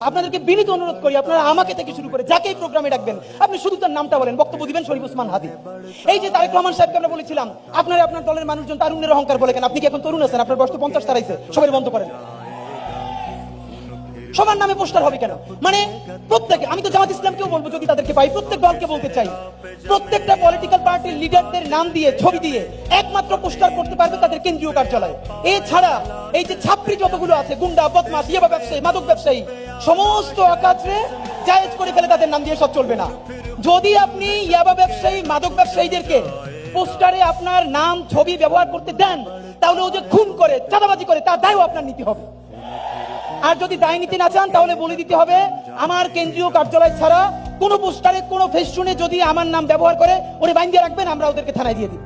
আপনাদেরকে বিনীত অনুরোধ করি, আপনারা আমাকে থেকে শুরু করে যাকেই প্রোগ্রামে ডাকবেন আপনি শুধু তার নামটা বলেন, বক্তব্য দিবেন শরীফ ওসমান হাদি। এই যে তারেক রহমান সাহেবকে আমরা বলেছিলাম আপনারা আপনার দলের মানুষজন তারুণ্যের অহংকার বলে কেন? আপনি কি এখন তরুণ আছেন? আপনার বয়স তো 50 তারাইছে, সবাই বন্ধ করেন। সবার নামে পোস্টার হবে কেন? মানে প্রত্যেকে, আমি তো জামাত ইসলামকেও বলবো যদি তাদেরকে পাই, প্রত্যেক দলকে বলতে চাই প্রত্যেকটা পলিটিক্যাল পার্টির লিডারদের নাম দিয়ে ছবি দিয়ে একমাত্র পোস্টার করতে পারবে তাদের কেন্দ্রীয় কার্যালয়। এছাড়া এই যে ছাত্রী যতগুলো আছে, গুন্ডা, বদমাশ, ইয়াবা ব্যবসায়ী, মাদক ব্যবসায়ী, সমস্ত আকাশে জায়েজ করে ফেলে তাদের নাম দিয়ে সব চলবে না। যদি আপনি ইয়াবা ব্যবসায়ী, মাদক ব্যবসায়ীদেরকে পোস্টারে আপনার নাম ছবি ব্যবহার করতে দেন, তাহলে ও যে খুন করে, চাঁদাবাজি করে, তার দায়ও আপনার নিতে হবে। আর যদি দায় নিতে না চান তাহলে বলে দিতে হবে আমার কেন্দ্রীয় কার্যালয় ছাড়া কোন পোস্টারে, কোন ফেস্টুনে যদি আমার নাম ব্যবহার করে ওরে বাইন দিয়ে রাখবেন, আমরা ওদেরকে থানায় দিয়ে দিই।